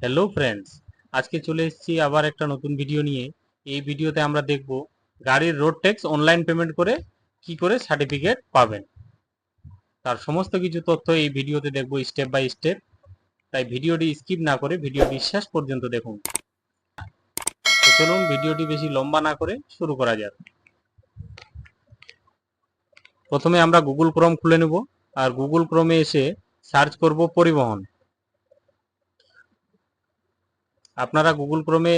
Hello friends, আজকে চলে এসেছি আবার একটা নতুন ভিডিও নিয়ে। এই ভিডিওতে আমরা দেখব গাড়ির রোড ট্যাক্স অনলাইন পেমেন্ট করে কি করে সার্টিফিকেট পাবেন। তার সমস্ত কিছু তথ্য এই ভিডিওতে দেখব স্টেপ বাই স্টেপ। তাই ভিডিওটি স্কিপ না করে ভিডিওটি শেষ পর্যন্ত দেখুন। তো চলুন ভিডিওটি বেশি লম্বা না করে শুরু করা যাক। প্রথমে আমরা গুগল ক্রোম খুলে নেব আর গুগল ক্রোমে এসে সার্চ করব পরিবহন। আপনারা গুগল ক্রোমে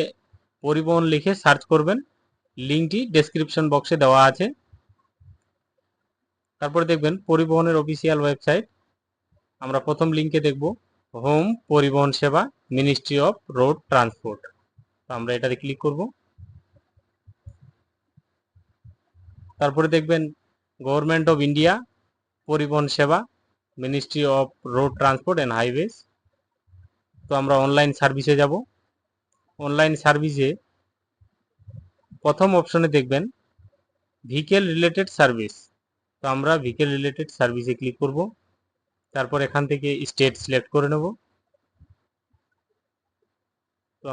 পরিবহন লিখে সার্চ করবেন, লিঙ্কটি ডেসক্রিপশন বক্সে দেওয়া আছে। তারপরে দেখবেন পরিবহনের অফিসিয়াল ওয়েবসাইট। আমরা প্রথম লিঙ্কে দেখব হোম পরিবহন সেবা, মিনিস্ট্রি অফ রোড ট্রান্সপোর্ট। তো আমরা এটাতে ক্লিক করব। তারপরে দেখবেন গভর্নমেন্ট অফ ইন্ডিয়া পরিবহন সেবা, ministry of road transport and highways. তো আমরা অনলাইন সার্ভিসে যাব। অনলাইন সার্ভিসে প্রথম অপশনে দেখবেন ভেহিকেল রিলেটেড সার্ভিস। তো আমরা ভেহিকেল রিলেটেড সার্ভিসে ক্লিক করব। তারপর এখান থেকে স্টেট সিলেক্ট করে নেব। তো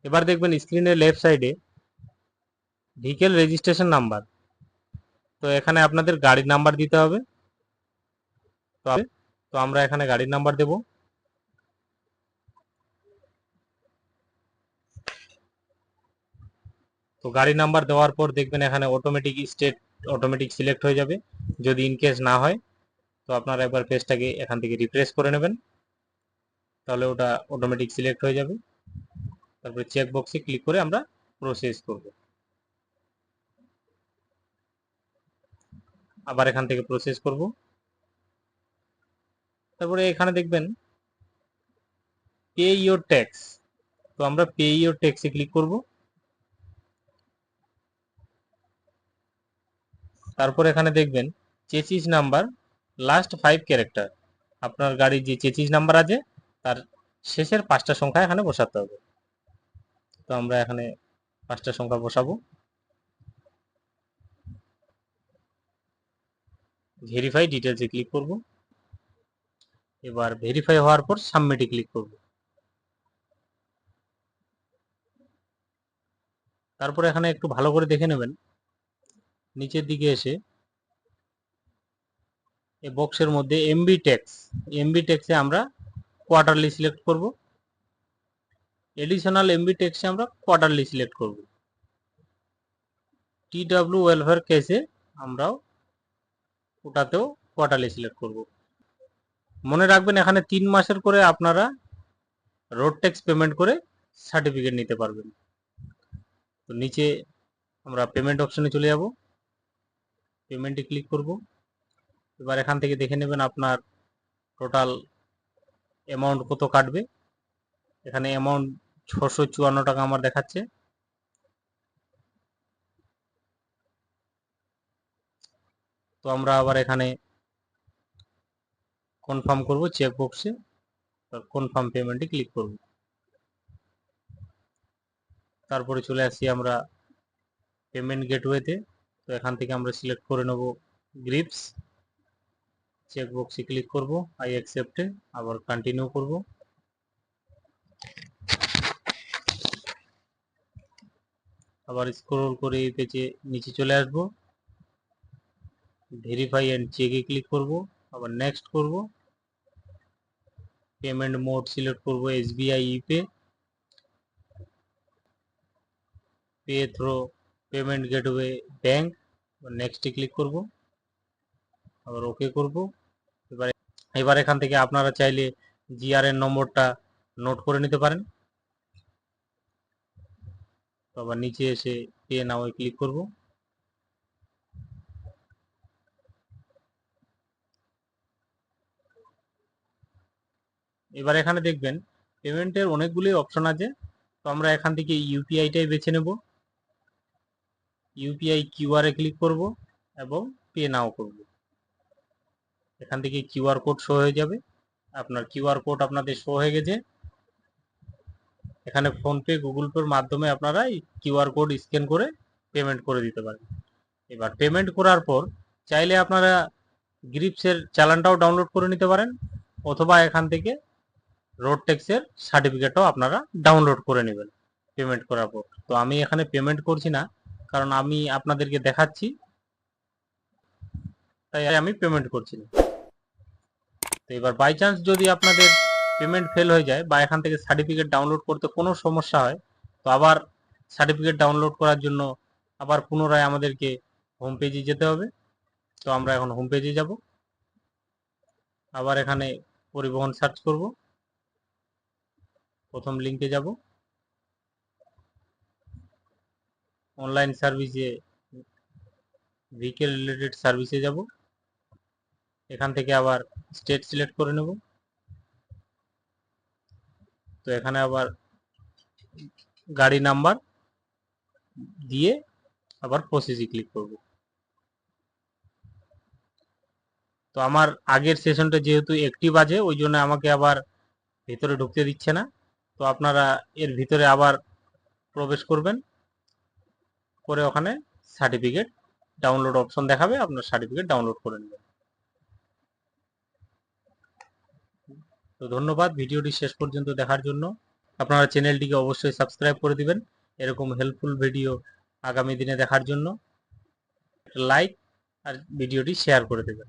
এবার দেখবেন স্ক্রিনের লেফট সাইডে ভেহিকেল রেজিস্ট্রেশন নাম্বার। তো এখানে আপনাদের গাড়ির নাম্বার দিতে হবে। তো আমরা এখানে গাড়ির নাম্বার দেব। তো গাড়ির নাম্বার দেওয়ার পর দেখবেন এখানে অটোমেটিক স্টেট অটোমেটিক সিলেক্ট হয়ে যাবে। যদি ইনকেস না হয় তো আপনারা একবার পেজটাকে এখান থেকে রিফ্রেশ করে নেবেন, তাহলে ওটা অটোমেটিক সিলেক্ট হয়ে যাবে। তারপরে চেক বক্সে ক্লিক করে আমরা প্রসেস করব। আবার এখান থেকে প্রসেস করব। তারপরে এখানে দেখবেন পে ইওর ট্যাক্স। তো আমরা পে ইওর ট্যাক্সে ক্লিক করব। তারপর এখানে দেখবেন চেসিস নাম্বার লাস্ট 5 ক্যারেক্টার। আপনার গাড়ির যে চেসিস নাম্বার আছে তার শেষের 5টা সংখ্যা এখানে বসাতে হবে। তো আমরা এখানে 5টা সংখ্যা বসাবো। ভেরিফাই ডিটেলসে ক্লিক করব। এবার ভেরিফাই হওয়ার পর সাবমিটে ক্লিক করব। তারপর এখানে একটু ভালো করে দেখে নেবেন, নিচের দিকে এসে এই বক্সের মধ্যে এমবি ট্যাক্সে আমরা কোয়ার্টারলি সিলেক্ট করব। এডিশনাল এমবি ট্যাক্সে আমরা কোয়ার্টারলি সিলেক্ট করব। টিডব্লিউ ওয়েলফেয়ার কেসে আমরাও ওটাতেও কোয়ার্টারলি সিলেক্ট করব। মনে রাখবেন এখানে 3 মাসের করে আপনারা রোড ট্যাক্স পেমেন্ট করে সার্টিফিকেট নিতে পারবেন। তো নিচে আমরা পেমেন্ট অপশনে চলে যাব, পেমেন্টে ক্লিক করব। এবার এখান থেকে দেখে নেবেন আপনার টোটাল অ্যামাউন্ট কত কাটবে। এখানে অ্যামাউন্ট 654 টাকা আমার দেখাচ্ছে। তো আমরা আবার এখানে কনফার্ম করব চেক বক্সে, কনফার্ম পেমেন্টে ক্লিক করব। তারপরে চলে আসি আমরা পেমেন্ট গেটওয়েতে। তো এখান থেকে আমরা সিলেক্ট করে নেব গ্রিপস। চেক বক্সে ক্লিক করব, আই অ্যাকসেপ্টে, আবার কন্টিনিউ করব। আবার স্ক্রল করে এই পেজে নিচে চলে আসব, ভেরিফাই এন্ড চেকে ক্লিক করব, আবার নেক্সট করব। পেমেন্ট মোড সিলেক্ট করব SBI ePay, pay through payment gateway bank, নেক্সটে ক্লিক করব, আবার ওকে করব। এবার এখান থেকে আপনারা চাইলে জিআরএন নম্বরটা নোট করে নিতে পারেন। তো আবার নিচে এসে পে নাও ক্লিক করব। এবার এখানে দেখবেন পেমেন্টের অনেকগুলি অপশন আছে। তো আমরা এখান থেকে ইউপিআইটাই বেছে নেব। ইউপিআই কিউআর এ ক্লিক করব এবং পে নাও করব। এখান থেকে কিউআর কোড শো হয়ে যাবে। আপনার কিউআর কোড আপনাদের শো হয়ে গেছে। এখানে ফোনপে গুগল পের মাধ্যমে আপনারা এই কিউআর কোড স্ক্যান করে পেমেন্ট করে দিতে পারেন। এবার পেমেন্ট করার পর চাইলে আপনারা গ্রিপসের চালানটাও ডাউনলোড করে নিতে পারেন, অথবা এখান থেকে রোড ট্যাক্সের সার্টিফিকেটও আপনারা ডাউনলোড করে নেবেন পেমেন্ট করার পর। তো আমি এখানে পেমেন্ট করছি না, কারণ আমি আপনাদেরকে দেখাচ্ছি, তাই আমি পেমেন্ট করছি না। তো এবার বাই চান্স যদি আপনাদের পেমেন্ট ফেল হয়ে যায় বা এখান থেকে সার্টিফিকেট ডাউনলোড করতে কোনো সমস্যা হয়, তো আবার সার্টিফিকেট ডাউনলোড করার জন্য আবার পুনরায় আমাদেরকে হোম পেজে যেতে হবে। তো আমরা এখন হোম পেজে যাব, আবার এখানে পরিবহন সার্চ করব, প্রথম লিঙ্কে যাব, অনলাইন সার্ভিসে ভেহিকেল রিলেটেড সার্ভিসে যাব, এখান থেকে আবার স্টেট সিলেক্ট করে নেব। তো এখানে আবার গাড়ি নাম্বার দিয়ে আবার প্রসেসে ক্লিক করব। তো আমার আগের সেশনটা যেহেতু অ্যাক্টিভ আছে, ওই জন্য আমাকে আবার ভিতরে ঢুকতে দিচ্ছে না। তো আপনারা এর ভিতরে আবার প্রবেশ করবেন, করে ওখানে সার্টিফিকেট ডাউনলোড অপশন দেখাবে, আপনার সার্টিফিকেট ডাউনলোড করে নেবেন। তো ধন্যবাদ ভিডিওটি শেষ পর্যন্ত দেখার জন্য। আপনারা চ্যানেলটিকে অবশ্যই সাবস্ক্রাইব করে দিবেন এরকম হেল্পফুল ভিডিও আগামী দিনে দেখার জন্য। লাইক আর ভিডিওটি শেয়ার করে দেবেন।